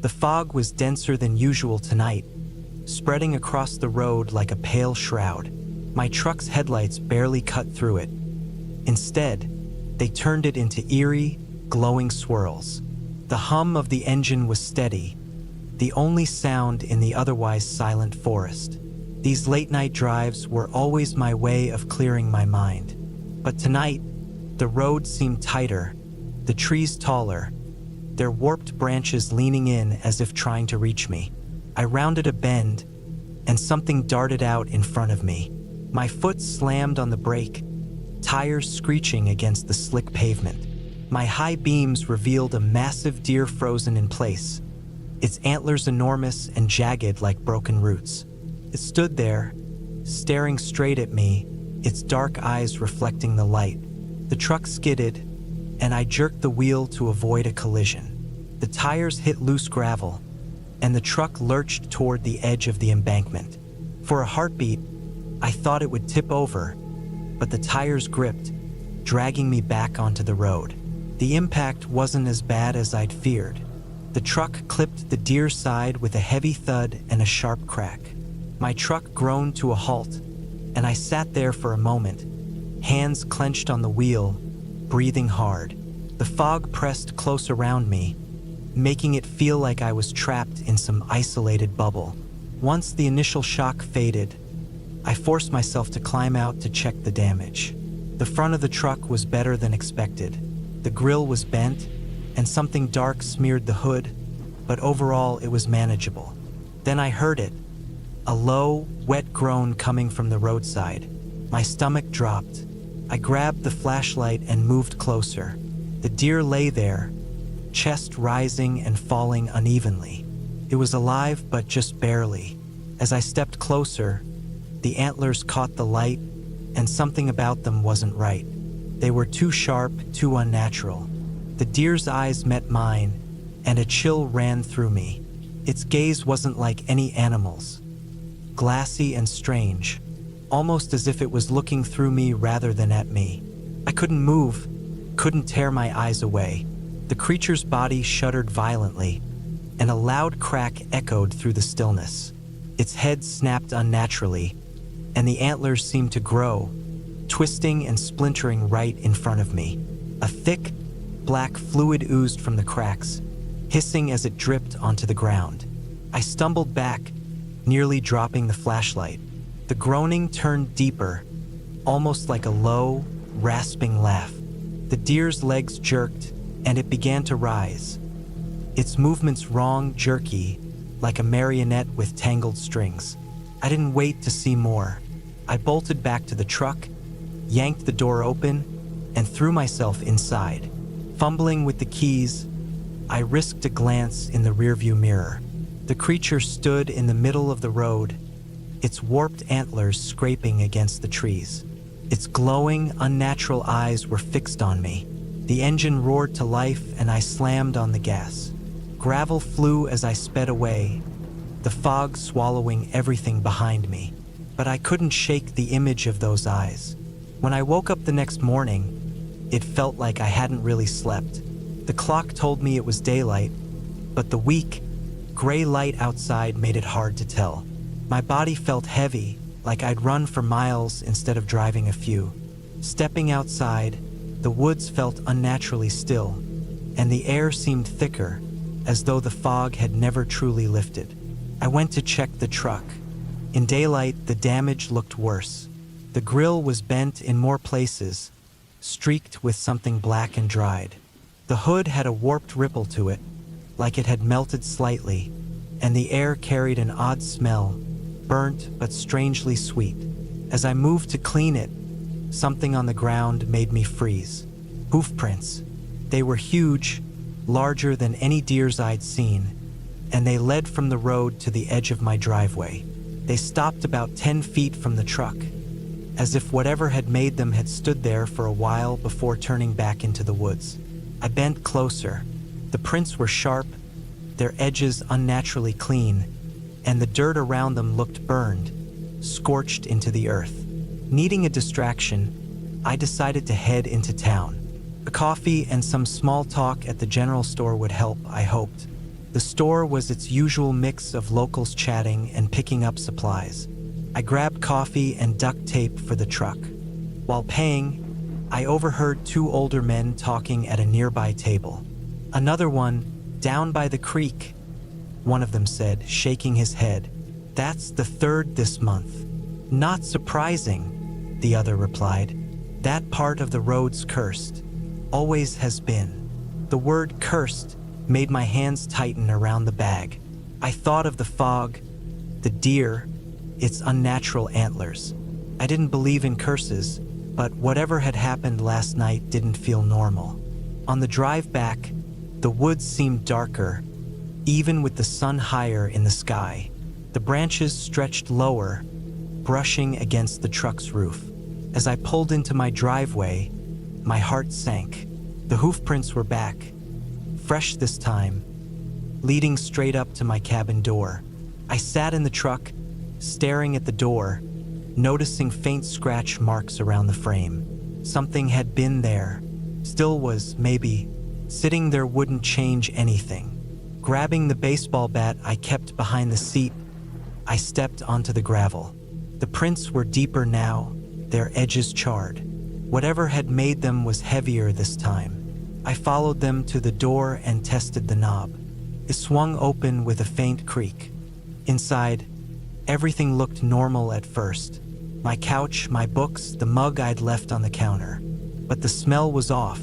The fog was denser than usual tonight, spreading across the road like a pale shroud. My truck's headlights barely cut through it. Instead, they turned it into eerie, glowing swirls. The hum of the engine was steady, the only sound in the otherwise silent forest. These late-night drives were always my way of clearing my mind. But tonight, the road seemed tighter, the trees taller, their warped branches leaning in as if trying to reach me. I rounded a bend, and something darted out in front of me. My foot slammed on the brake, tires screeching against the slick pavement. My high beams revealed a massive deer frozen in place, its antlers enormous and jagged like broken roots. It stood there, staring straight at me, its dark eyes reflecting the light. The truck skidded, and I jerked the wheel to avoid a collision. The tires hit loose gravel, and the truck lurched toward the edge of the embankment. For a heartbeat, I thought it would tip over, but the tires gripped, dragging me back onto the road. The impact wasn't as bad as I'd feared. The truck clipped the deer's side with a heavy thud and a sharp crack. My truck groaned to a halt, and I sat there for a moment, hands clenched on the wheel, breathing hard. The fog pressed close around me, making it feel like I was trapped in some isolated bubble. Once the initial shock faded, I forced myself to climb out to check the damage. The front of the truck was better than expected. The grille was bent, and something dark smeared the hood, but overall it was manageable. Then I heard it, a low, wet groan coming from the roadside. My stomach dropped. I grabbed the flashlight and moved closer. The deer lay there, chest rising and falling unevenly. It was alive, but just barely. As I stepped closer, the antlers caught the light, and something about them wasn't right. They were too sharp, too unnatural. The deer's eyes met mine, and a chill ran through me. Its gaze wasn't like any animal's. Glassy and strange, almost as if it was looking through me rather than at me. I couldn't move, couldn't tear my eyes away. The creature's body shuddered violently, and a loud crack echoed through the stillness. Its head snapped unnaturally, and the antlers seemed to grow, twisting and splintering right in front of me. A thick, black fluid oozed from the cracks, hissing as it dripped onto the ground. I stumbled back, nearly dropping the flashlight. The groaning turned deeper, almost like a low, rasping laugh. The deer's legs jerked, and it began to rise. Its movements wrong, jerky, like a marionette with tangled strings. I didn't wait to see more. I bolted back to the truck, yanked the door open, and threw myself inside. Fumbling with the keys, I risked a glance in the rearview mirror. The creature stood in the middle of the road, its warped antlers scraping against the trees. Its glowing, unnatural eyes were fixed on me. The engine roared to life, and I slammed on the gas. Gravel flew as I sped away, the fog swallowing everything behind me. But I couldn't shake the image of those eyes. When I woke up the next morning, it felt like I hadn't really slept. The clock told me it was daylight, but the weak, gray light outside made it hard to tell. My body felt heavy, like I'd run for miles instead of driving a few. Stepping outside, the woods felt unnaturally still, and the air seemed thicker, as though the fog had never truly lifted. I went to check the truck. In daylight, the damage looked worse. The grille was bent in more places, streaked with something black and dried. The hood had a warped ripple to it, like it had melted slightly, and the air carried an odd smell, burnt but strangely sweet. As I moved to clean it, something on the ground made me freeze. Hoof prints. They were huge, larger than any deers I'd seen, and they led from the road to the edge of my driveway. They stopped about 10 feet from the truck, as if whatever had made them had stood there for a while before turning back into the woods. I bent closer. The prints were sharp, their edges unnaturally clean, and the dirt around them looked burned, scorched into the earth. Needing a distraction, I decided to head into town. A coffee and some small talk at the general store would help, I hoped. The store was its usual mix of locals chatting and picking up supplies. I grabbed coffee and duct tape for the truck. While paying, I overheard two older men talking at a nearby table. "Another one, down by the creek," one of them said, shaking his head. "That's the third this month." "Not surprising," the other replied. "That part of the road's cursed. Always has been." The word cursed made my hands tighten around the bag. I thought of the fog, the deer, its unnatural antlers. I didn't believe in curses, but whatever had happened last night didn't feel normal. On the drive back, the woods seemed darker, even with the sun higher in the sky. The branches stretched lower, brushing against the truck's roof. As I pulled into my driveway, my heart sank. The hoofprints were back, fresh this time, leading straight up to my cabin door. I sat in the truck, staring at the door, noticing faint scratch marks around the frame. Something had been there, still was, maybe. Sitting there wouldn't change anything. Grabbing the baseball bat I kept behind the seat, I stepped onto the gravel. The prints were deeper now, their edges charred. Whatever had made them was heavier this time. I followed them to the door and tested the knob. It swung open with a faint creak. Inside, everything looked normal at first. My couch, my books, the mug I'd left on the counter. But the smell was off.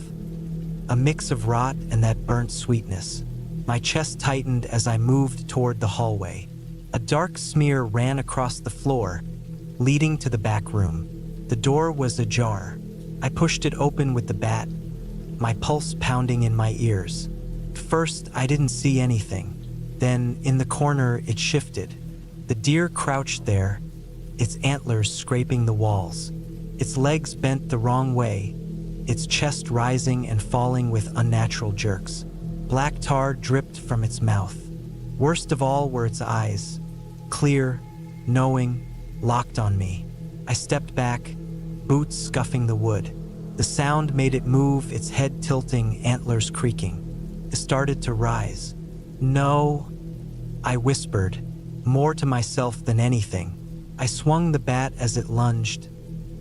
A mix of rot and that burnt sweetness. My chest tightened as I moved toward the hallway. A dark smear ran across the floor, leading to the back room. The door was ajar. I pushed it open with the bat, my pulse pounding in my ears. First, I didn't see anything. Then, in the corner, it shifted. The deer crouched there, its antlers scraping the walls. Its legs bent the wrong way, its chest rising and falling with unnatural jerks. Black tar dripped from its mouth. Worst of all were its eyes, clear, knowing, locked on me. I stepped back, boots scuffing the wood. The sound made it move, its head tilting, antlers creaking. It started to rise. "No," I whispered, more to myself than anything. I swung the bat as it lunged,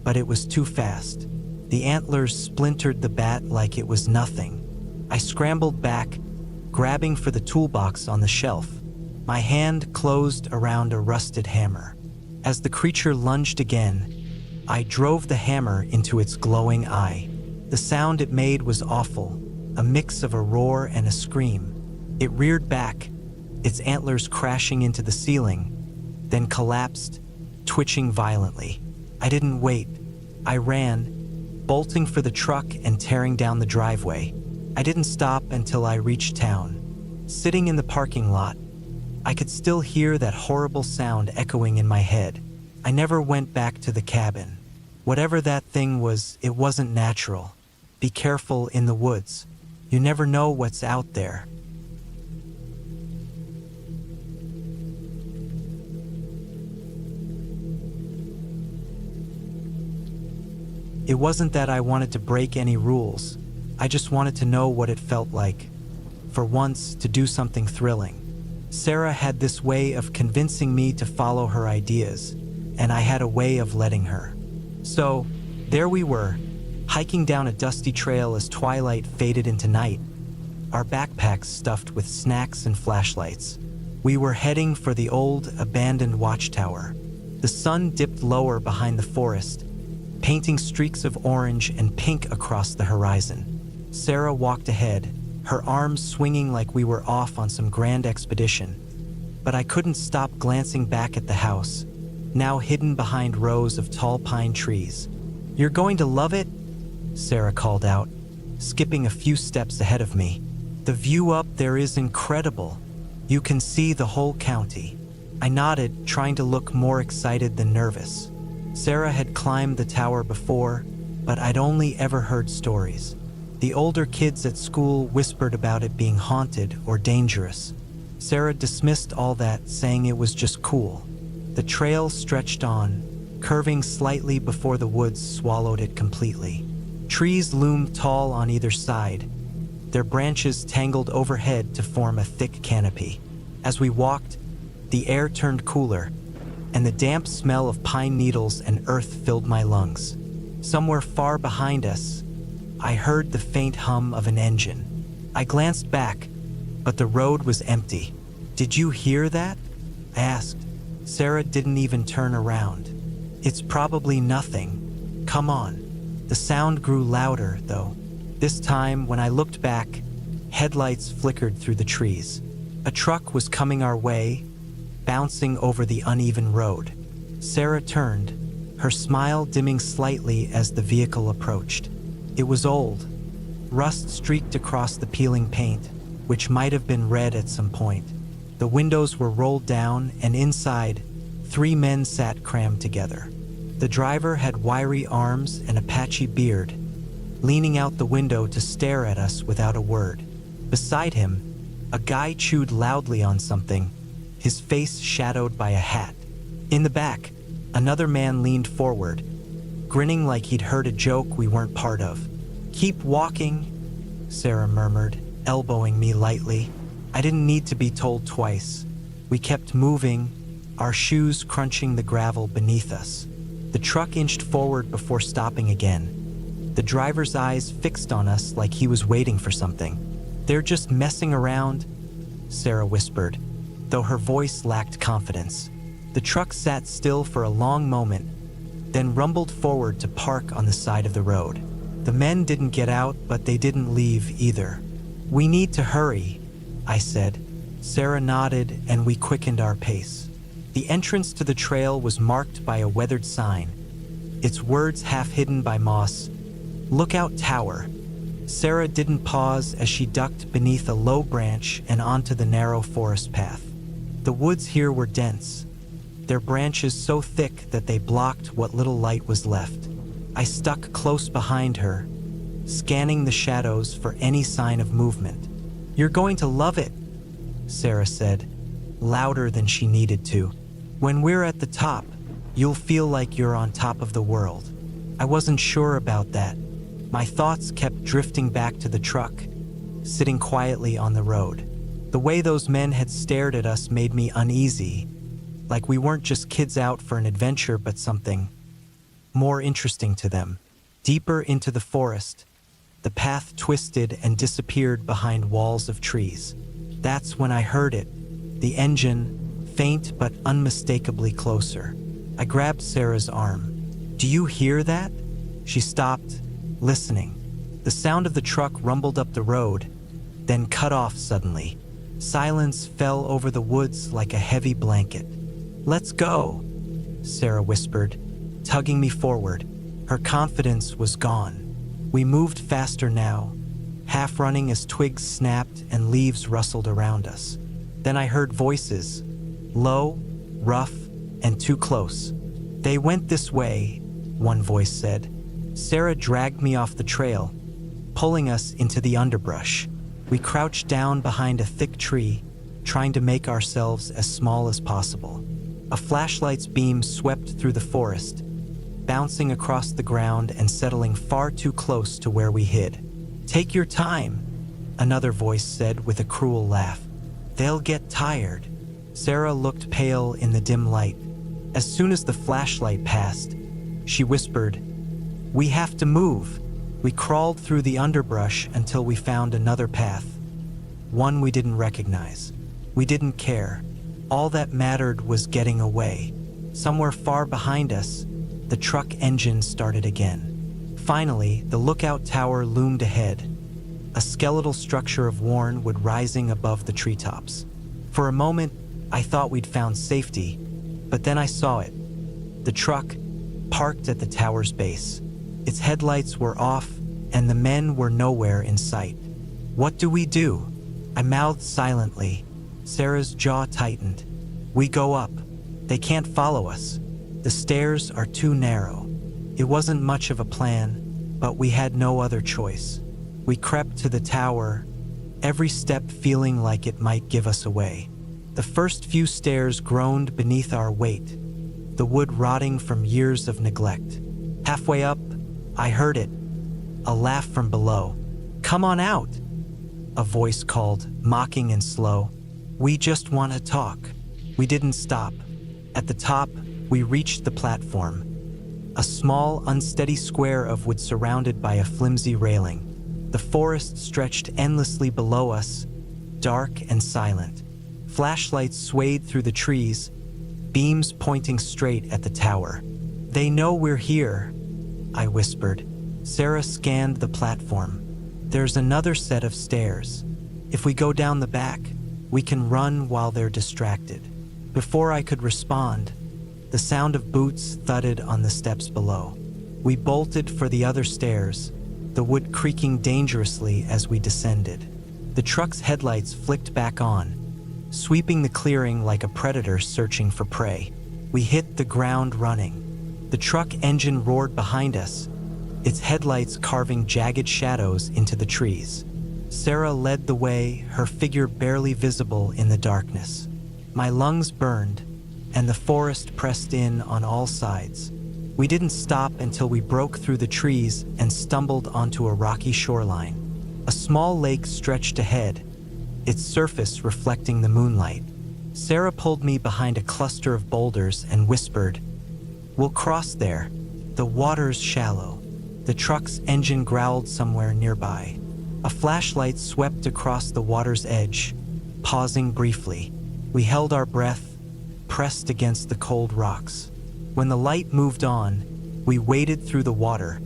but it was too fast. The antlers splintered the bat like it was nothing. I scrambled back, grabbing for the toolbox on the shelf. My hand closed around a rusted hammer. As the creature lunged again, I drove the hammer into its glowing eye. The sound it made was awful, a mix of a roar and a scream. It reared back, its antlers crashing into the ceiling, then collapsed, twitching violently. I didn't wait. I ran, bolting for the truck and tearing down the driveway. I didn't stop until I reached town. Sitting in the parking lot, I could still hear that horrible sound echoing in my head. I never went back to the cabin. Whatever that thing was, it wasn't natural. Be careful in the woods. You never know what's out there. It wasn't that I wanted to break any rules. I just wanted to know what it felt like. For once, to do something thrilling. Sarah had this way of convincing me to follow her ideas, and I had a way of letting her. So, there we were, hiking down a dusty trail as twilight faded into night, our backpacks stuffed with snacks and flashlights. We were heading for the old, abandoned watchtower. The sun dipped lower behind the forest, painting streaks of orange and pink across the horizon. Sarah walked ahead, her arms swinging like we were off on some grand expedition. But I couldn't stop glancing back at the house, now hidden behind rows of tall pine trees. "You're going to love it," Sarah called out, skipping a few steps ahead of me. "The view up there is incredible. You can see the whole county." I nodded, trying to look more excited than nervous. Sarah had climbed the tower before, but I'd only ever heard stories. The older kids at school whispered about it being haunted or dangerous. Sarah dismissed all that, saying it was just cool. The trail stretched on, curving slightly before the woods swallowed it completely. Trees loomed tall on either side, their branches tangled overhead to form a thick canopy. As we walked, the air turned cooler, and the damp smell of pine needles and earth filled my lungs. Somewhere far behind us, I heard the faint hum of an engine. I glanced back, but the road was empty. "Did you hear that?" I asked. Sarah didn't even turn around. "It's probably nothing. Come on." The sound grew louder, though. This time, when I looked back, headlights flickered through the trees. A truck was coming our way, bouncing over the uneven road. Sarah turned, her smile dimming slightly as the vehicle approached. It was old. Rust streaked across the peeling paint, which might have been red at some point. The windows were rolled down, and inside, 3 men sat crammed together. The driver had wiry arms and a patchy beard, leaning out the window to stare at us without a word. Beside him, a guy chewed loudly on something, his face shadowed by a hat. In the back, another man leaned forward, grinning like he'd heard a joke we weren't part of. "Keep walking," Sarah murmured, elbowing me lightly. I didn't need to be told twice. We kept moving, our shoes crunching the gravel beneath us. The truck inched forward before stopping again, the driver's eyes fixed on us like he was waiting for something. "They're just messing around," Sarah whispered, though her voice lacked confidence. The truck sat still for a long moment, then rumbled forward to park on the side of the road. The men didn't get out, but they didn't leave either. "We need to hurry," I said. Sarah nodded, and we quickened our pace. The entrance to the trail was marked by a weathered sign, its words half hidden by moss. "Lookout Tower." Sarah didn't pause as she ducked beneath a low branch and onto the narrow forest path. The woods here were dense, their branches so thick that they blocked what little light was left. I stuck close behind her, scanning the shadows for any sign of movement. "You're going to love it," Sarah said, louder than she needed to. "When we're at the top, you'll feel like you're on top of the world." I wasn't sure about that. My thoughts kept drifting back to the truck, sitting quietly on the road. The way those men had stared at us made me uneasy, like we weren't just kids out for an adventure but something more interesting to them. Deeper into the forest, the path twisted and disappeared behind walls of trees. That's when I heard it, the engine, faint but unmistakably closer. I grabbed Sarah's arm. "Do you hear that?" She stopped, listening. The sound of the truck rumbled up the road, then cut off suddenly. Silence fell over the woods like a heavy blanket. "Let's go," Sarah whispered, tugging me forward. Her confidence was gone. We moved faster now, half running as twigs snapped and leaves rustled around us. Then I heard voices, low, rough, and too close. "They went this way," one voice said. Sarah dragged me off the trail, pulling us into the underbrush. We crouched down behind a thick tree, trying to make ourselves as small as possible. A flashlight's beam swept through the forest, bouncing across the ground and settling far too close to where we hid. "Take your time," another voice said with a cruel laugh. "They'll get tired." Sarah looked pale in the dim light. As soon as the flashlight passed, she whispered, "We have to move." We crawled through the underbrush until we found another path, one we didn't recognize. We didn't care. All that mattered was getting away. Somewhere far behind us, the truck engine started again. Finally, the lookout tower loomed ahead, a skeletal structure of worn wood rising above the treetops. For a moment, I thought we'd found safety, but then I saw it. The truck, parked at the tower's base. Its headlights were off, and the men were nowhere in sight. "What do we do?" I mouthed silently. Sarah's jaw tightened. "We go up. They can't follow us. The stairs are too narrow." It wasn't much of a plan, but we had no other choice. We crept to the tower, every step feeling like it might give us away. The first few stairs groaned beneath our weight, the wood rotting from years of neglect. Halfway up, I heard it, a laugh from below. "Come on out," a voice called, mocking and slow. "We just want to talk." We didn't stop. At the top, we reached the platform, a small, unsteady square of wood surrounded by a flimsy railing. The forest stretched endlessly below us, dark and silent. Flashlights swayed through the trees, beams pointing straight at the tower. "They know we're here," I whispered. Sarah scanned the platform. "There's another set of stairs. If we go down the back, we can run while they're distracted." Before I could respond, the sound of boots thudded on the steps below. We bolted for the other stairs, the wood creaking dangerously as we descended. The truck's headlights flicked back on, sweeping the clearing like a predator searching for prey. We hit the ground running. The truck engine roared behind us, its headlights carving jagged shadows into the trees. Sarah led the way, her figure barely visible in the darkness. My lungs burned, and the forest pressed in on all sides. We didn't stop until we broke through the trees and stumbled onto a rocky shoreline. A small lake stretched ahead, its surface reflecting the moonlight. Sarah pulled me behind a cluster of boulders and whispered, "We'll cross there. The water's shallow." The truck's engine growled somewhere nearby. A flashlight swept across the water's edge, pausing briefly. We held our breath, pressed against the cold rocks. When the light moved on, we waded through the water,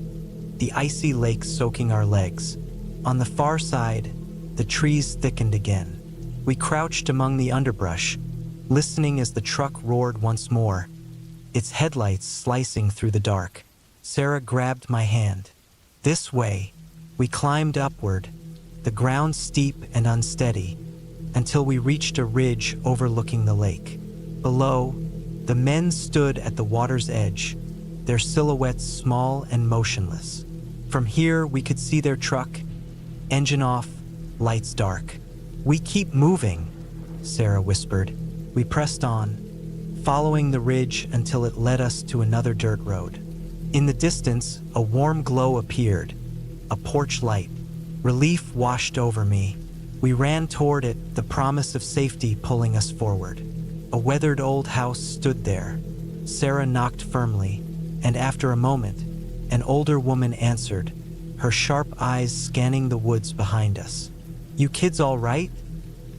the icy lake soaking our legs. On the far side, the trees thickened again. We crouched among the underbrush, listening as the truck roared once more, its headlights slicing through the dark. Sarah grabbed my hand. "This way." We climbed upward, the ground steep and unsteady, until we reached a ridge overlooking the lake. Below, the men stood at the water's edge, their silhouettes small and motionless. From here, we could see their truck, engine off, lights dark. "We keep moving," Sarah whispered. We pressed on, following the ridge until it led us to another dirt road. In the distance, a warm glow appeared, a porch light. Relief washed over me. We ran toward it, the promise of safety pulling us forward. A weathered old house stood there. Sarah knocked firmly, and after a moment, an older woman answered, her sharp eyes scanning the woods behind us. "You kids all right?"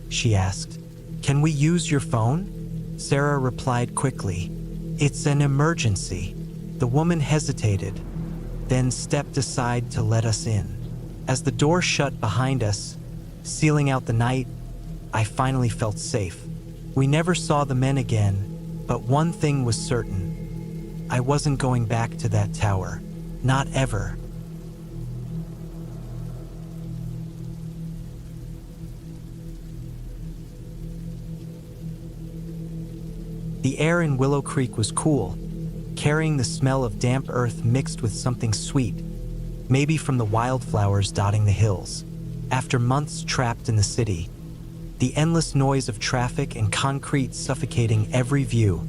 she asked. "Can we use your phone?" Sarah replied quickly, "It's an emergency." The woman hesitated, then stepped aside to let us in. As the door shut behind us, sealing out the night, I finally felt safe. We never saw the men again, but one thing was certain. I wasn't going back to that tower. Not ever. The air in Willow Creek was cool, carrying the smell of damp earth mixed with something sweet, maybe from the wildflowers dotting the hills. After months trapped in the city, the endless noise of traffic and concrete suffocating every view,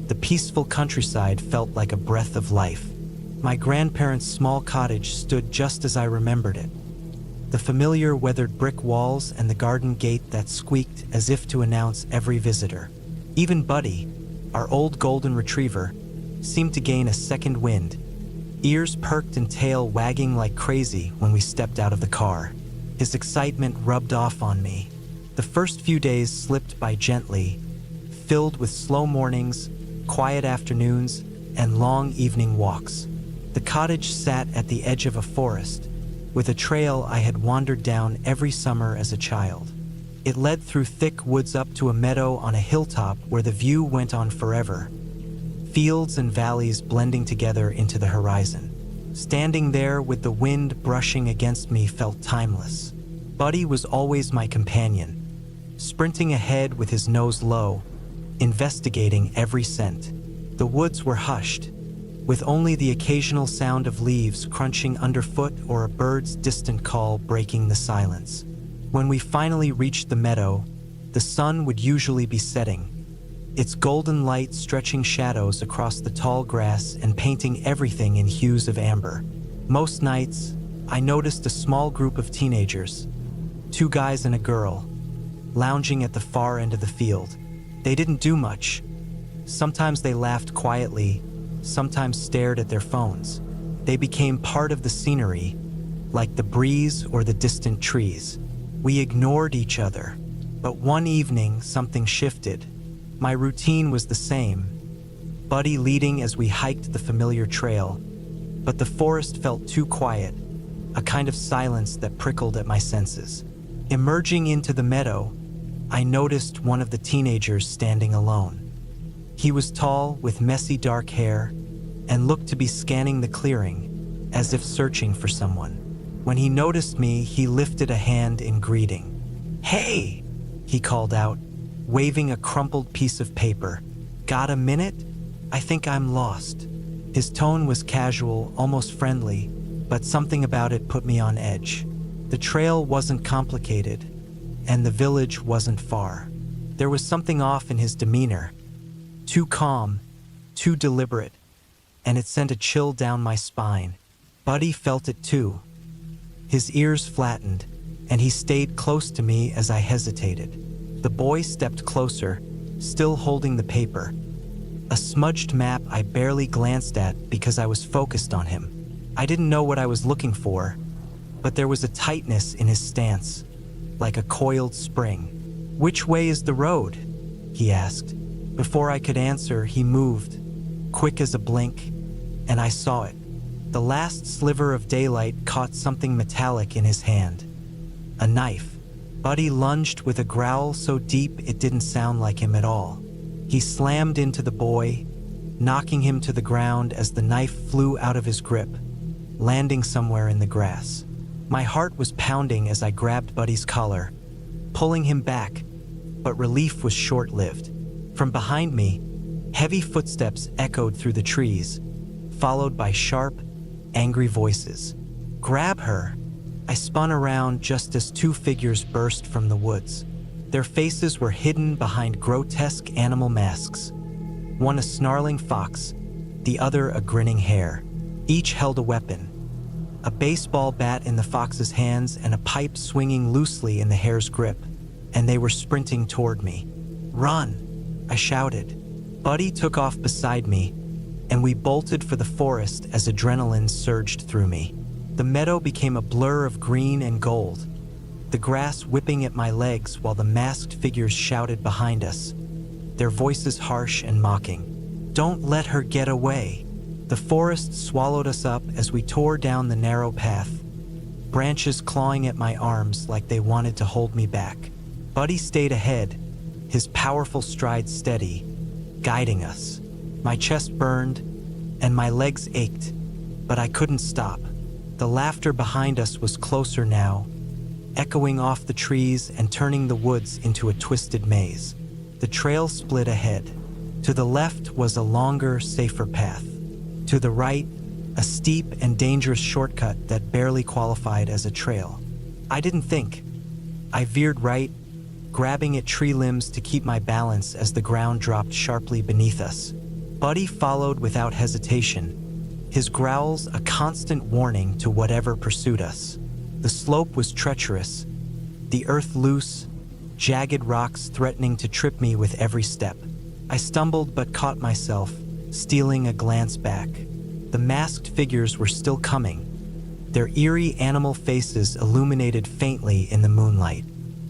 the peaceful countryside felt like a breath of life. My grandparents' small cottage stood just as I remembered it. The familiar weathered brick walls and the garden gate that squeaked as if to announce every visitor. Even Buddy, our old golden retriever, seemed to gain a second wind, ears perked and tail wagging like crazy when we stepped out of the car. His excitement rubbed off on me. The first few days slipped by gently, filled with slow mornings, quiet afternoons, and long evening walks. The cottage sat at the edge of a forest, with a trail I had wandered down every summer as a child. It led through thick woods up to a meadow on a hilltop where the view went on forever, fields and valleys blending together into the horizon. Standing there with the wind brushing against me felt timeless. Buddy was always my companion, sprinting ahead with his nose low, investigating every scent. The woods were hushed, with only the occasional sound of leaves crunching underfoot or a bird's distant call breaking the silence. When we finally reached the meadow, the sun would usually be setting, its golden light stretching shadows across the tall grass and painting everything in hues of amber. Most nights, I noticed a small group of teenagers, 2 guys and a girl, lounging at the far end of the field. They didn't do much. Sometimes they laughed quietly, sometimes stared at their phones. They became part of the scenery, like the breeze or the distant trees. We ignored each other, but one evening something shifted. My routine was the same, Buddy leading as we hiked the familiar trail, but the forest felt too quiet, a kind of silence that prickled at my senses. Emerging into the meadow, I noticed one of the teenagers standing alone. He was tall, with messy dark hair, and looked to be scanning the clearing, as if searching for someone. When he noticed me, he lifted a hand in greeting. "Hey!" he called out, waving a crumpled piece of paper. "Got a minute? I think I'm lost." His tone was casual, almost friendly, but something about it put me on edge. The trail wasn't complicated, and the village wasn't far. There was something off in his demeanor, too calm, too deliberate, and it sent a chill down my spine. Buddy felt it too. His ears flattened, and he stayed close to me as I hesitated. The boy stepped closer, still holding the paper. A smudged map I barely glanced at because I was focused on him. I didn't know what I was looking for, but there was a tightness in his stance, like a coiled spring. "Which way is the road?" he asked. Before I could answer, he moved, quick as a blink, and I saw it. The last sliver of daylight caught something metallic in his hand. A knife. Buddy lunged with a growl so deep it didn't sound like him at all. He slammed into the boy, knocking him to the ground as the knife flew out of his grip, landing somewhere in the grass. My heart was pounding as I grabbed Buddy's collar, pulling him back, but relief was short-lived. From behind me, heavy footsteps echoed through the trees, followed by sharp, angry voices. "Grab her!" I spun around just as 2 figures burst from the woods. Their faces were hidden behind grotesque animal masks. One a snarling fox, the other a grinning hare. Each held a weapon, a baseball bat in the fox's hands and a pipe swinging loosely in the hare's grip, and they were sprinting toward me. "Run!" I shouted. Buddy took off beside me, and we bolted for the forest as adrenaline surged through me. The meadow became a blur of green and gold, the grass whipping at my legs while the masked figures shouted behind us, their voices harsh and mocking. "Don't let her get away!" The forest swallowed us up as we tore down the narrow path, branches clawing at my arms like they wanted to hold me back. Buddy stayed ahead, his powerful stride steady, guiding us. My chest burned, and my legs ached, but I couldn't stop. The laughter behind us was closer now, echoing off the trees and turning the woods into a twisted maze. The trail split ahead. To the left was a longer, safer path. To the right, a steep and dangerous shortcut that barely qualified as a trail. I didn't think. I veered right, grabbing at tree limbs to keep my balance as the ground dropped sharply beneath us. Buddy followed without hesitation, his growls a constant warning to whatever pursued us. The slope was treacherous, the earth loose, jagged rocks threatening to trip me with every step. I stumbled but caught myself, stealing a glance back. The masked figures were still coming, their eerie animal faces illuminated faintly in the moonlight.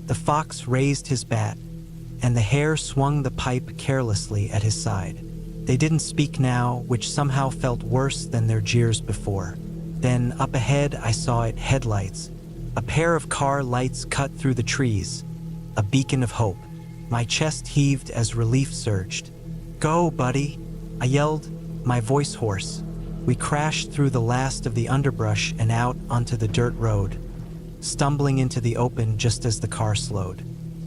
The fox raised his bat, and the hare swung the pipe carelessly at his side. They didn't speak now, which somehow felt worse than their jeers before. Then, up ahead, I saw it, headlights. A pair of car lights cut through the trees, a beacon of hope. My chest heaved as relief surged. "Go, Buddy!" I yelled, my voice hoarse. We crashed through the last of the underbrush and out onto the dirt road, stumbling into the open just as the car slowed.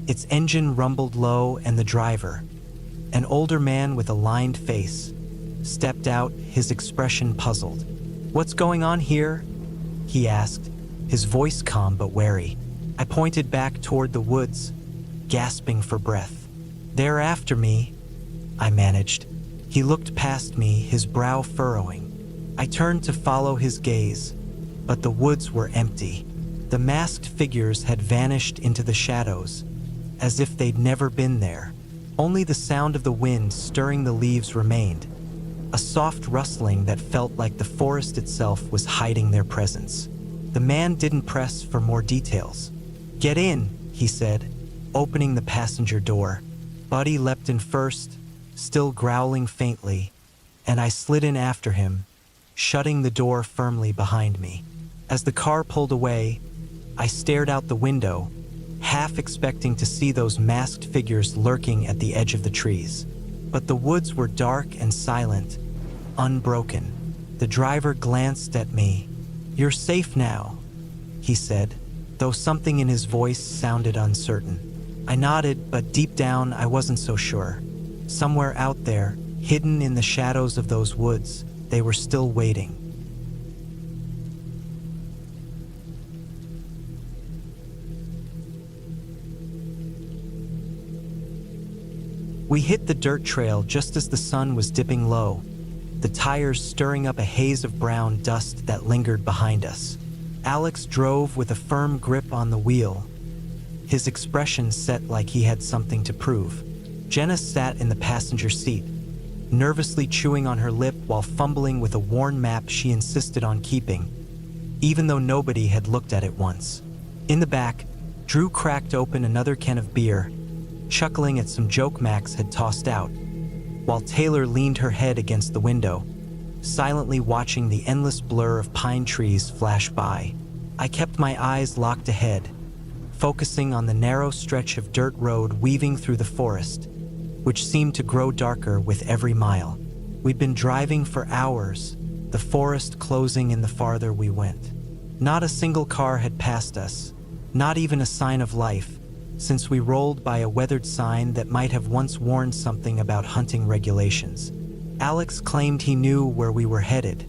Its engine rumbled low, and the driver, an older man with a lined face, stepped out, his expression puzzled. "What's going on here?" he asked, his voice calm but wary. I pointed back toward the woods, gasping for breath. "They're after me," I managed. He looked past me, his brow furrowing. I turned to follow his gaze, but the woods were empty. The masked figures had vanished into the shadows, as if they'd never been there. Only the sound of the wind stirring the leaves remained, a soft rustling that felt like the forest itself was hiding their presence. The man didn't press for more details. "Get in," he said, opening the passenger door. Buddy leapt in first, still growling faintly, and I slid in after him, shutting the door firmly behind me. As the car pulled away, I stared out the window, half expecting to see those masked figures lurking at the edge of the trees. But the woods were dark and silent, unbroken. The driver glanced at me. "You're safe now," he said, though something in his voice sounded uncertain. I nodded, but deep down I wasn't so sure. Somewhere out there, hidden in the shadows of those woods, they were still waiting. We hit the dirt trail just as the sun was dipping low, the tires stirring up a haze of brown dust that lingered behind us. Alex drove with a firm grip on the wheel, his expression set like he had something to prove. Jenna sat in the passenger seat, nervously chewing on her lip while fumbling with a worn map she insisted on keeping, even though nobody had looked at it once. In the back, Drew cracked open another can of beer, chuckling at some joke Max had tossed out, while Taylor leaned her head against the window, silently watching the endless blur of pine trees flash by. I kept my eyes locked ahead, focusing on the narrow stretch of dirt road weaving through the forest, which seemed to grow darker with every mile. We'd been driving for hours, the forest closing in the farther we went. Not a single car had passed us, not even a sign of life, since we rolled by a weathered sign that might have once warned something about hunting regulations. Alex claimed he knew where we were headed,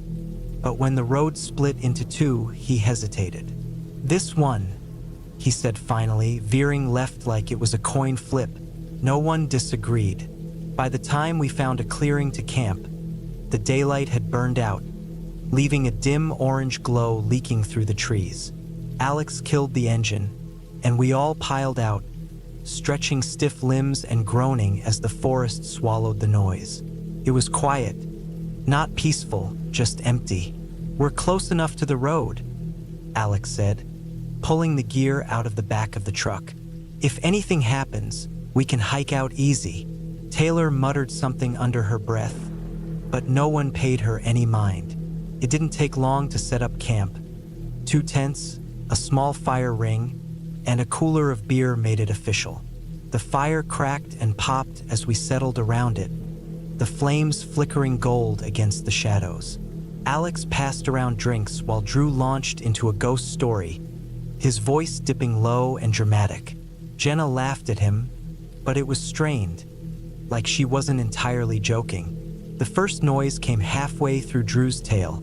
but when the road split into two, he hesitated. "This one," he said finally, veering left like it was a coin flip. No one disagreed. By the time we found a clearing to camp, the daylight had burned out, leaving a dim orange glow leaking through the trees. Alex killed the engine, and we all piled out, stretching stiff limbs and groaning as the forest swallowed the noise. It was quiet, not peaceful, just empty. "We're close enough to the road," Alex said, pulling the gear out of the back of the truck. "If anything happens, we can hike out easy." Taylor muttered something under her breath, but no one paid her any mind. It didn't take long to set up camp. 2 tents, a small fire ring, and a cooler of beer made it official. The fire cracked and popped as we settled around it, the flames flickering gold against the shadows. Alex passed around drinks while Drew launched into a ghost story, his voice dipping low and dramatic. Jenna laughed at him, but it was strained, like she wasn't entirely joking. The first noise came halfway through Drew's tale,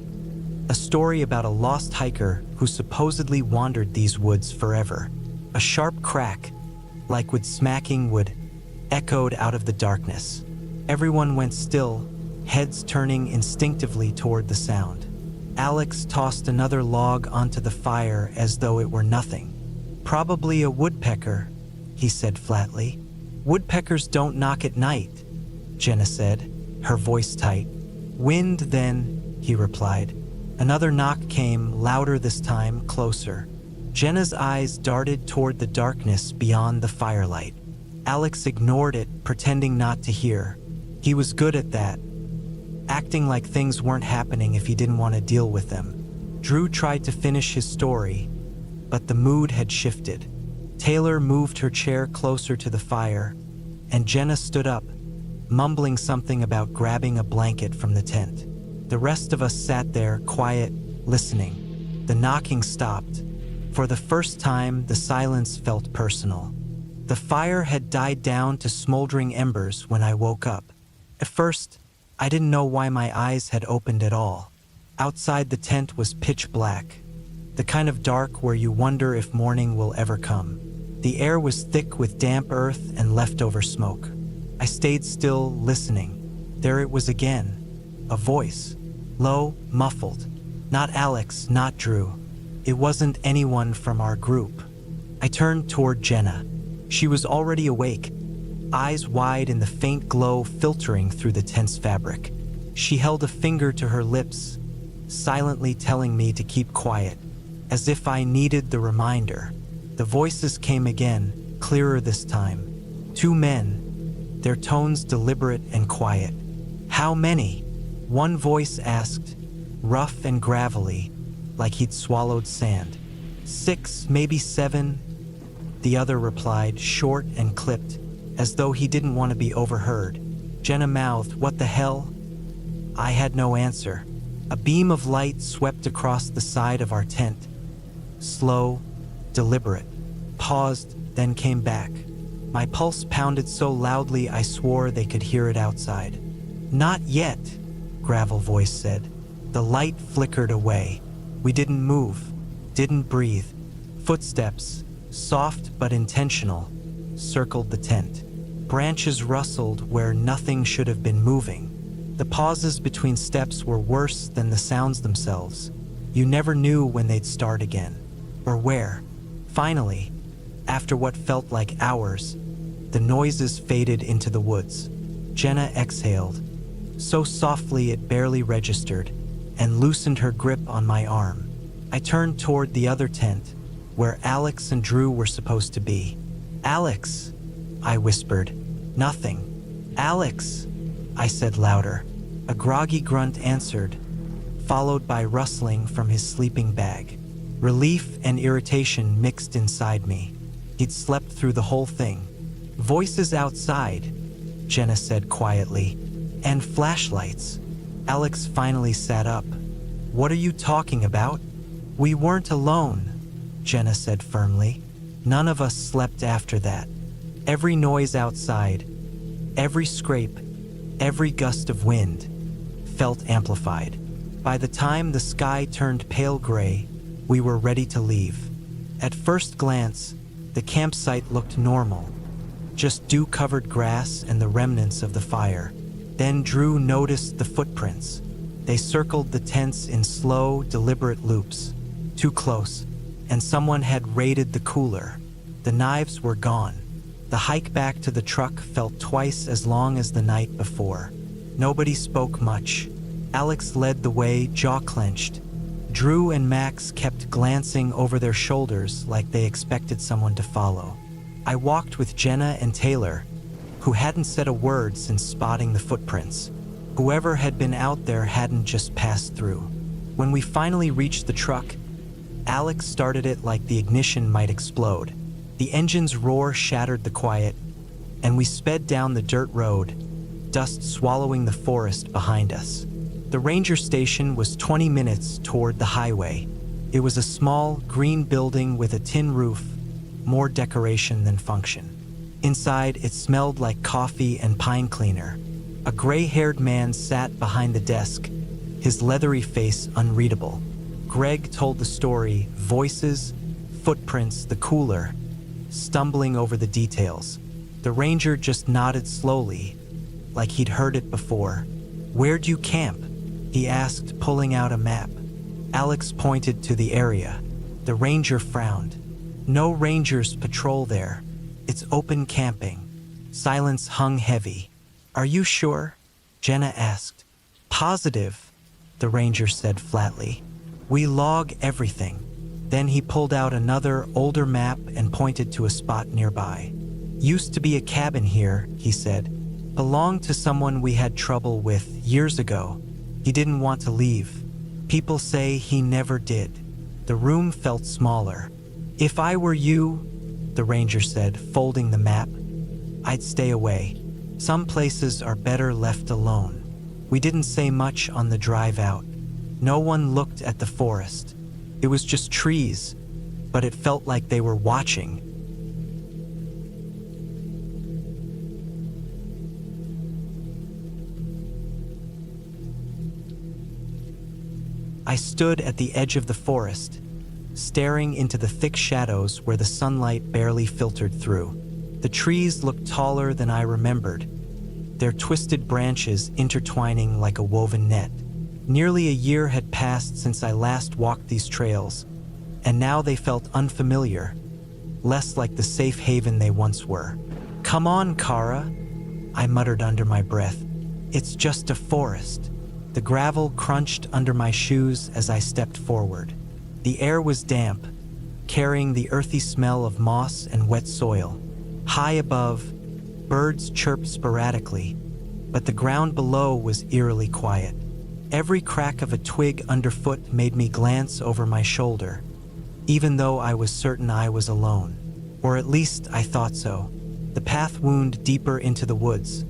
a story about a lost hiker who supposedly wandered these woods forever. A sharp crack, like wood smacking wood, echoed out of the darkness. Everyone went still, heads turning instinctively toward the sound. Alex tossed another log onto the fire as though it were nothing. "Probably a woodpecker," he said flatly. "Woodpeckers don't knock at night," Jenna said, her voice tight. "Wind, then," he replied. Another knock came, louder this time, closer. Jenna's eyes darted toward the darkness beyond the firelight. Alex ignored it, pretending not to hear. He was good at that, acting like things weren't happening if he didn't want to deal with them. Drew tried to finish his story, but the mood had shifted. Taylor moved her chair closer to the fire, and Jenna stood up, mumbling something about grabbing a blanket from the tent. The rest of us sat there, quiet, listening. The knocking stopped. For the first time, the silence felt personal. The fire had died down to smoldering embers when I woke up. At first, I didn't know why my eyes had opened at all. Outside the tent was pitch black, the kind of dark where you wonder if morning will ever come. The air was thick with damp earth and leftover smoke. I stayed still, listening. There it was again, a voice, low, muffled. Not Alex, not Drew. It wasn't anyone from our group. I turned toward Jenna. She was already awake, eyes wide in the faint glow filtering through the tense fabric. She held a finger to her lips, silently telling me to keep quiet, as if I needed the reminder. The voices came again, clearer this time. 2 men, their tones deliberate and quiet. "How many?" One voice asked, rough and gravelly, like he'd swallowed sand. 6, maybe 7. The other replied, short and clipped, as though he didn't want to be overheard. Jenna mouthed, "What the hell?" I had no answer. A beam of light swept across the side of our tent. Slow, deliberate, paused, then came back. My pulse pounded so loudly I swore they could hear it outside. "Not yet," Gravel voice said. The light flickered away. We didn't move, didn't breathe. Footsteps, soft but intentional, circled the tent. Branches rustled where nothing should have been moving. The pauses between steps were worse than the sounds themselves. You never knew when they'd start again, or where. Finally, after what felt like hours, the noises faded into the woods. Jenna exhaled, so softly it barely registered, and loosened her grip on my arm. I turned toward the other tent, where Alex and Drew were supposed to be. "Alex," I whispered. "Nothing." "Alex," I said louder. A groggy grunt answered, followed by rustling from his sleeping bag. Relief and irritation mixed inside me. He'd slept through the whole thing. "Voices outside," Jenna said quietly. "And flashlights." Alex finally sat up. "What are you talking about?" "We weren't alone," Jenna said firmly. "None of us slept after that. Every noise outside, every scrape, every gust of wind felt amplified. By the time the sky turned pale gray, we were ready to leave. At first glance, the campsite looked normal, just dew-covered grass and the remnants of the fire. Then Drew noticed the footprints. They circled the tents in slow, deliberate loops. Too close, and someone had raided the cooler. The knives were gone. The hike back to the truck felt twice as long as the night before. Nobody spoke much. Alex led the way, jaw clenched. Drew and Max kept glancing over their shoulders like they expected someone to follow. I walked with Jenna and Taylor, who hadn't said a word since spotting the footprints. Whoever had been out there hadn't just passed through. When we finally reached the truck, Alex started it like the ignition might explode. The engine's roar shattered the quiet, and we sped down the dirt road, dust swallowing the forest behind us. The ranger station was 20 minutes toward the highway. It was a small, green building with a tin roof, more decoration than function. Inside, it smelled like coffee and pine cleaner. A gray-haired man sat behind the desk, his leathery face unreadable. Greg told the story, voices, footprints, the cooler, stumbling over the details. The ranger just nodded slowly, like he'd heard it before. "Where'd you camp?" he asked, pulling out a map. Alex pointed to the area. The ranger frowned. "No rangers patrol there. It's open camping." Silence hung heavy. "Are you sure?" Jenna asked. "Positive," the ranger said flatly. "We log everything." Then he pulled out another, older map and pointed to a spot nearby. "Used to be a cabin here," he said. "Belonged to someone we had trouble with years ago. He didn't want to leave. People say he never did." The room felt smaller. "If I were you," the ranger said, folding the map, "I'd stay away. Some places are better left alone." We didn't say much on the drive out. No one looked at the forest. It was just trees, but it felt like they were watching. I stood at the edge of the forest, staring into the thick shadows where the sunlight barely filtered through. The trees looked taller than I remembered, their twisted branches intertwining like a woven net. Nearly a year had passed since I last walked these trails, and now they felt unfamiliar, less like the safe haven they once were. "Come on, Kara," I muttered under my breath. "It's just a forest." The gravel crunched under my shoes as I stepped forward. The air was damp, carrying the earthy smell of moss and wet soil. High above, birds chirped sporadically, but the ground below was eerily quiet. Every crack of a twig underfoot made me glance over my shoulder, even though I was certain I was alone. Or at least I thought so. The path wound deeper into the woods,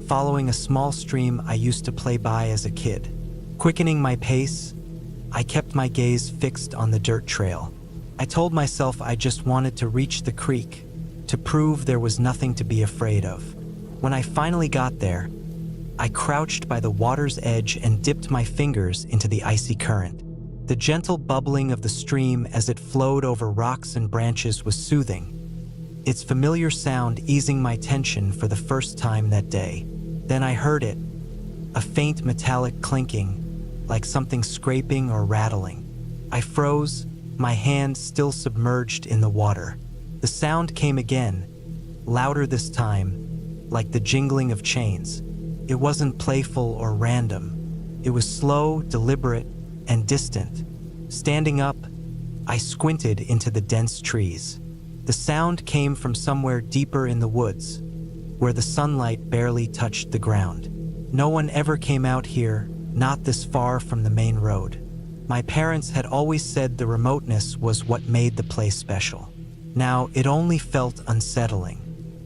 following a small stream I used to play by as a kid. Quickening my pace, I kept my gaze fixed on the dirt trail. I told myself I just wanted to reach the creek, to prove there was nothing to be afraid of. When I finally got there, I crouched by the water's edge and dipped my fingers into the icy current. The gentle bubbling of the stream as it flowed over rocks and branches was soothing, its familiar sound easing my tension for the first time that day. Then I heard it, a faint metallic clinking, like something scraping or rattling. I froze, my hand still submerged in the water. The sound came again, louder this time, like the jingling of chains. It wasn't playful or random. It was slow, deliberate, and distant. Standing up, I squinted into the dense trees. The sound came from somewhere deeper in the woods, where the sunlight barely touched the ground. No one ever came out here, not this far from the main road. My parents had always said the remoteness was what made the place special. Now it only felt unsettling.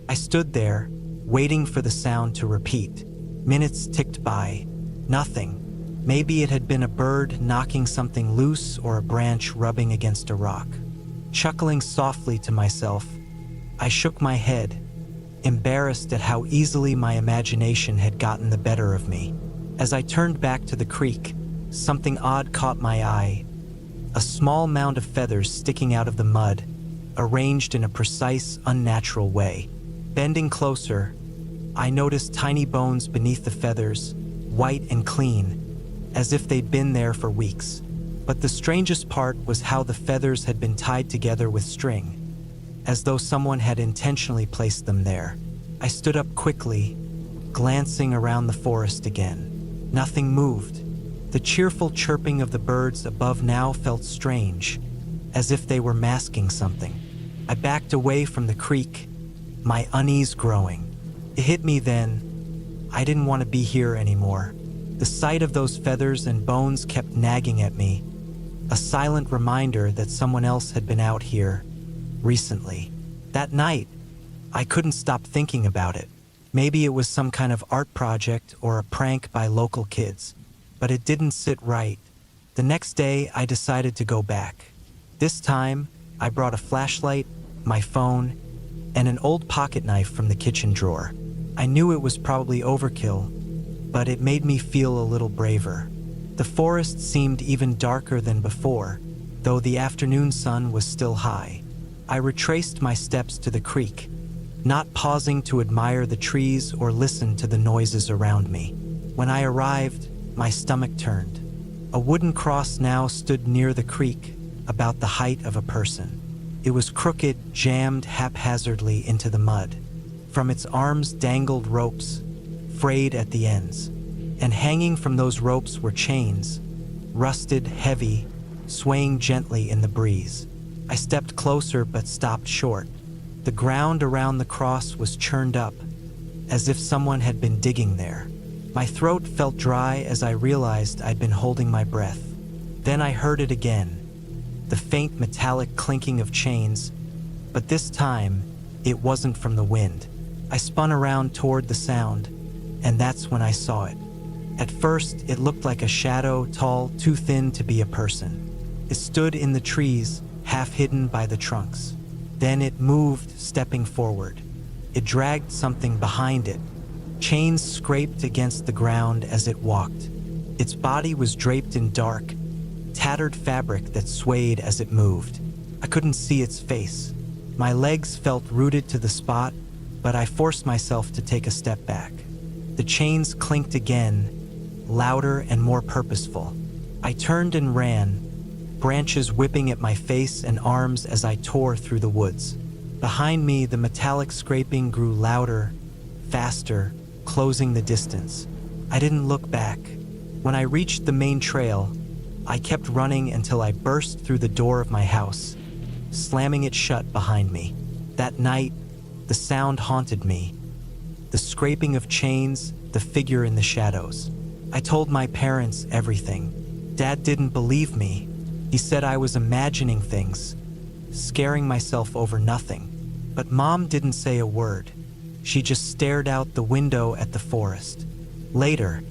I stood there, waiting for the sound to repeat. Minutes ticked by. Nothing. Maybe it had been a bird knocking something loose or a branch rubbing against a rock. Chuckling softly to myself, I shook my head, embarrassed at how easily my imagination had gotten the better of me. As I turned back to the creek, something odd caught my eye. A small mound of feathers sticking out of the mud, arranged in a precise, unnatural way. Bending closer, I noticed tiny bones beneath the feathers, white and clean, as if they'd been there for weeks. But the strangest part was how the feathers had been tied together with string, as though someone had intentionally placed them there. I stood up quickly, glancing around the forest again. Nothing moved. The cheerful chirping of the birds above now felt strange, as if they were masking something. I backed away from the creek, my unease growing. It hit me then. I didn't want to be here anymore. The sight of those feathers and bones kept nagging at me, a silent reminder that someone else had been out here recently. That night, I couldn't stop thinking about it. Maybe it was some kind of art project or a prank by local kids, but it didn't sit right. The next day, I decided to go back. This time, I brought a flashlight, my phone, and an old pocket knife from the kitchen drawer. I knew it was probably overkill, but it made me feel a little braver. The forest seemed even darker than before, though the afternoon sun was still high. I retraced my steps to the creek, not pausing to admire the trees or listen to the noises around me. When I arrived, my stomach turned. A wooden cross now stood near the creek, about the height of a person. It was crooked, jammed haphazardly into the mud. From its arms dangled ropes, frayed at the ends, and hanging from those ropes were chains, rusted, heavy, swaying gently in the breeze. I stepped closer but stopped short. The ground around the cross was churned up, as if someone had been digging there. My throat felt dry as I realized I'd been holding my breath. Then I heard it again, the faint metallic clinking of chains, but this time, it wasn't from the wind. I spun around toward the sound, and that's when I saw it. At first, it looked like a shadow, tall, too thin to be a person. It stood in the trees, half hidden by the trunks. Then it moved, stepping forward. It dragged something behind it. Chains scraped against the ground as it walked. Its body was draped in dark, tattered fabric that swayed as it moved. I couldn't see its face. My legs felt rooted to the spot, but I forced myself to take a step back. The chains clinked again, louder and more purposeful. I turned and ran, branches whipping at my face and arms as I tore through the woods. Behind me, the metallic scraping grew louder, faster, closing the distance. I didn't look back. When I reached the main trail, I kept running until I burst through the door of my house, slamming it shut behind me. That night, the sound haunted me. The scraping of chains, the figure in the shadows. I told my parents everything. Dad didn't believe me. He said I was imagining things, scaring myself over nothing. But Mom didn't say a word. She just stared out the window at the forest. Later,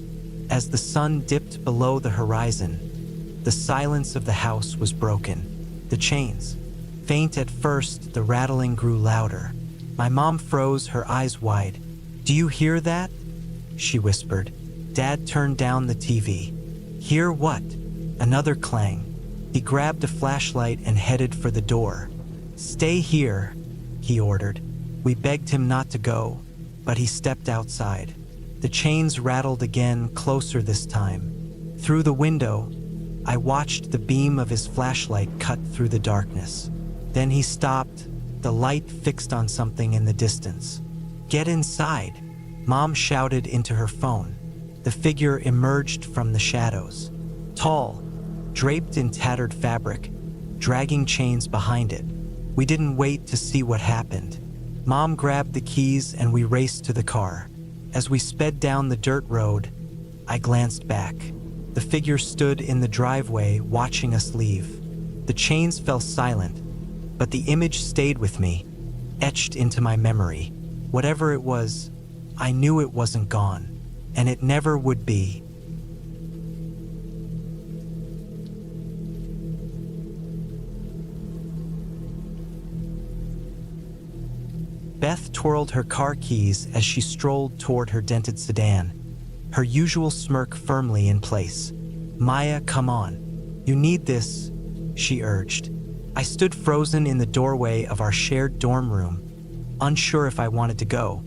as the sun dipped below the horizon, the silence of the house was broken. The chains. Faint at first, the rattling grew louder. My mom froze, her eyes wide. "Do you hear that?" she whispered. Dad turned down the TV. "Hear what?" Another clang. He grabbed a flashlight and headed for the door. "Stay here," he ordered. We begged him not to go, but he stepped outside. The chains rattled again, closer this time. Through the window, I watched the beam of his flashlight cut through the darkness. Then he stopped, the light fixed on something in the distance. "Get inside," Mom shouted into her phone. The figure emerged from the shadows. Tall, draped in tattered fabric, dragging chains behind it. We didn't wait to see what happened. Mom grabbed the keys and we raced to the car. As we sped down the dirt road, I glanced back. The figure stood in the driveway watching us leave. The chains fell silent, but the image stayed with me, etched into my memory. Whatever it was, I knew it wasn't gone, and it never would be. Beth twirled her car keys as she strolled toward her dented sedan, her usual smirk firmly in place. "Maya, come on. You need this," she urged. I stood frozen in the doorway of our shared dorm room, unsure if I wanted to go,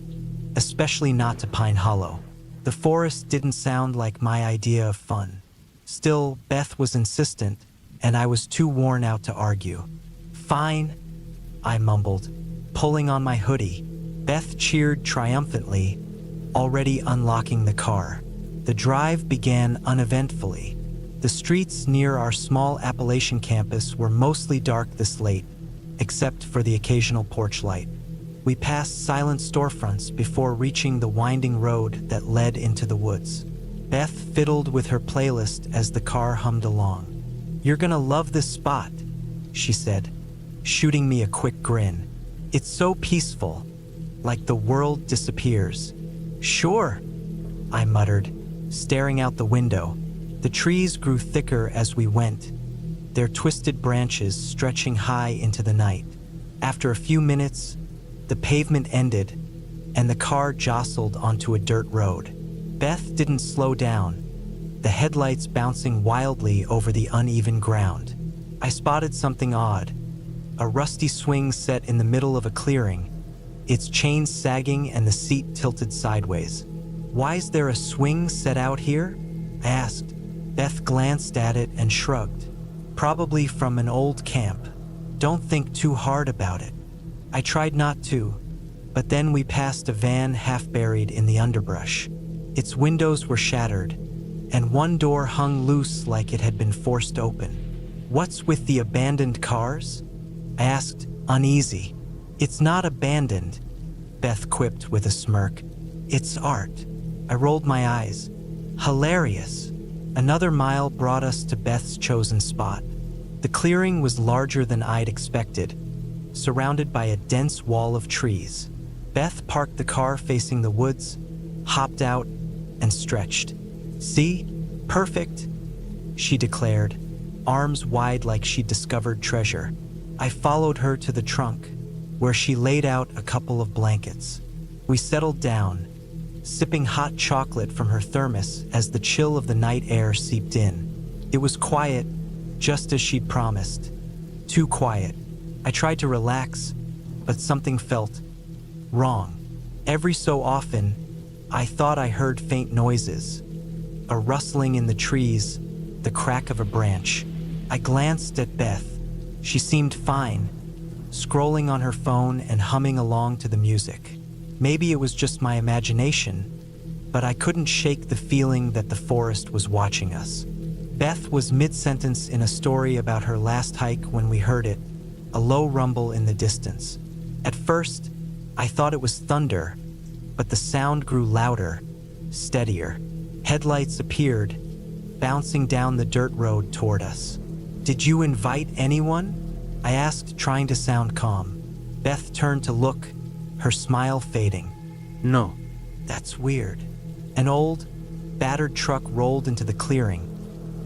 especially not to Pine Hollow. The forest didn't sound like my idea of fun. Still, Beth was insistent, and I was too worn out to argue. "Fine," I mumbled, pulling on my hoodie. Beth cheered triumphantly, already unlocking the car. The drive began uneventfully. The streets near our small Appalachian campus were mostly dark this late, except for the occasional porch light. We passed silent storefronts before reaching the winding road that led into the woods. Beth fiddled with her playlist as the car hummed along. "You're gonna love this spot," she said, shooting me a quick grin. "It's so peaceful, like the world disappears." "Sure," I muttered, staring out the window. The trees grew thicker as we went, their twisted branches stretching high into the night. After a few minutes, the pavement ended, and the car jostled onto a dirt road. Beth didn't slow down, the headlights bouncing wildly over the uneven ground. I spotted something odd, a rusty swing set in the middle of a clearing, its chains sagging and the seat tilted sideways. "Why's there a swing set out here?" I asked. Beth glanced at it and shrugged. "Probably from an old camp. Don't think too hard about it." I tried not to, but then we passed a van half buried in the underbrush. Its windows were shattered, and one door hung loose like it had been forced open. "What's with the abandoned cars?" I asked, uneasy. "It's not abandoned," Beth quipped with a smirk. "It's art." I rolled my eyes. Hilarious. Another mile brought us to Beth's chosen spot. The clearing was larger than I'd expected, surrounded by a dense wall of trees. Beth parked the car facing the woods, hopped out, and stretched. "See? Perfect," she declared, arms wide like she'd discovered treasure. I followed her to the trunk, where she laid out a couple of blankets. We settled down, sipping hot chocolate from her thermos as the chill of the night air seeped in. It was quiet, just as she'd promised. Too quiet. I tried to relax, but something felt wrong. Every so often, I thought I heard faint noises, a rustling in the trees, the crack of a branch. I glanced at Beth. She seemed fine, scrolling on her phone and humming along to the music. Maybe it was just my imagination, but I couldn't shake the feeling that the forest was watching us. Beth was mid-sentence in a story about her last hike when we heard it, a low rumble in the distance. At first, I thought it was thunder, but the sound grew louder, steadier. Headlights appeared, bouncing down the dirt road toward us. "Did you invite anyone?" I asked, trying to sound calm. Beth turned to look, her smile fading. No. "That's weird." An old, battered truck rolled into the clearing,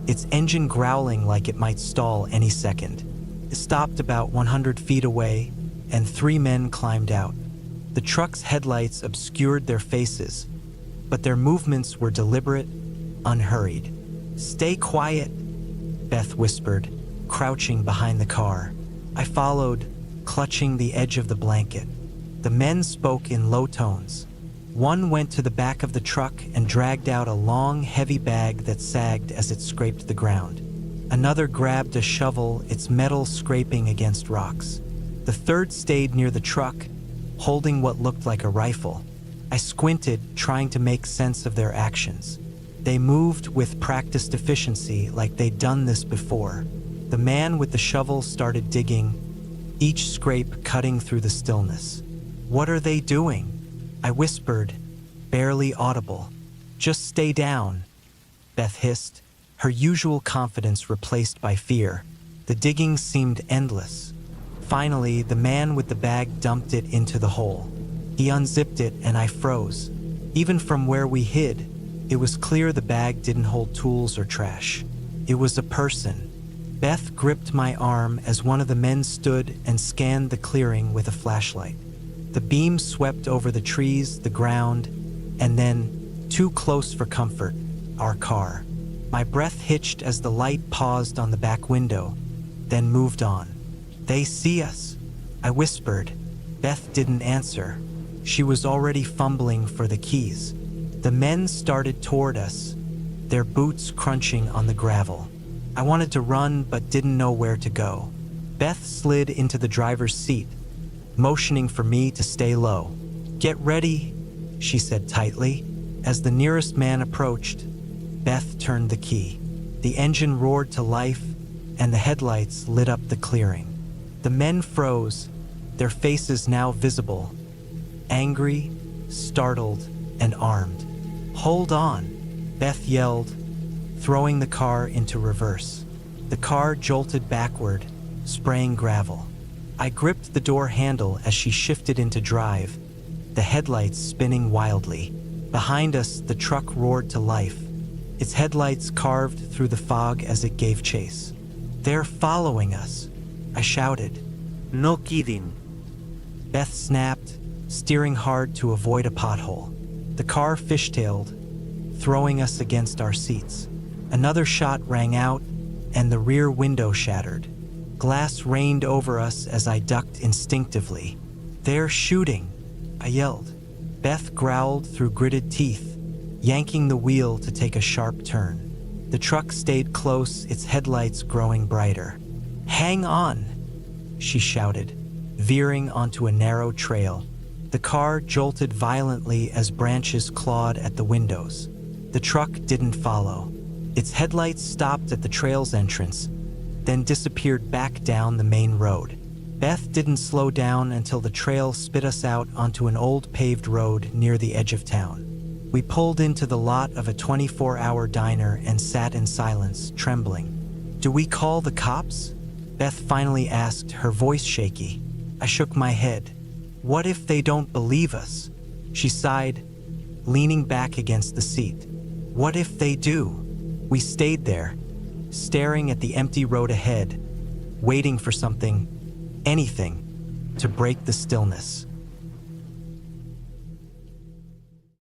its engine growling like it might stall any second. It stopped about 100 feet away, and 3 men climbed out. The truck's headlights obscured their faces, but their movements were deliberate, unhurried. "Stay quiet," Beth whispered, crouching behind the car. I followed, clutching the edge of the blanket. The men spoke in low tones. One went to the back of the truck and dragged out a long, heavy bag that sagged as it scraped the ground. Another grabbed a shovel, its metal scraping against rocks. The third stayed near the truck, holding what looked like a rifle. I squinted, trying to make sense of their actions. They moved with practiced efficiency, like they'd done this before. The man with the shovel started digging, each scrape cutting through the stillness. "What are they doing?" I whispered, barely audible. "Just stay down," Beth hissed, her usual confidence replaced by fear. The digging seemed endless. Finally, the man with the bag dumped it into the hole. He unzipped it and I froze. Even from where we hid, it was clear the bag didn't hold tools or trash. It was a person. Beth gripped my arm as one of the men stood and scanned the clearing with a flashlight. The beam swept over the trees, the ground, and then, too close for comfort, our car. My breath hitched as the light paused on the back window, then moved on. "They see us," I whispered. Beth didn't answer. She was already fumbling for the keys. The men started toward us, their boots crunching on the gravel. I wanted to run but didn't know where to go. Beth slid into the driver's seat, motioning for me to stay low. "Get ready," she said tightly. As the nearest man approached, Beth turned the key. The engine roared to life, and the headlights lit up the clearing. The men froze, their faces now visible, angry, startled, and armed. "Hold on," Beth yelled, throwing the car into reverse. The car jolted backward, spraying gravel. I gripped the door handle as she shifted into drive, the headlights spinning wildly. Behind us, the truck roared to life, its headlights carved through the fog as it gave chase. "They're following us," I shouted. No kidding. Beth snapped, steering hard to avoid a pothole. The car fishtailed, throwing us against our seats. Another shot rang out, and the rear window shattered. Glass rained over us as I ducked instinctively. "They're shooting," I yelled. Beth growled through gritted teeth, yanking the wheel to take a sharp turn. The truck stayed close, its headlights growing brighter. "Hang on," she shouted, veering onto a narrow trail. The car jolted violently as branches clawed at the windows. The truck didn't follow. Its headlights stopped at the trail's entrance, then disappeared back down the main road. Beth didn't slow down until the trail spit us out onto an old paved road near the edge of town. We pulled into the lot of a 24-hour diner and sat in silence, trembling. "Do we call the cops?" Beth finally asked, her voice shaky. I shook my head. "What if they don't believe us?" She sighed, leaning back against the seat. "What if they do?" We stayed there, staring at the empty road ahead, waiting for something, anything, to break the stillness.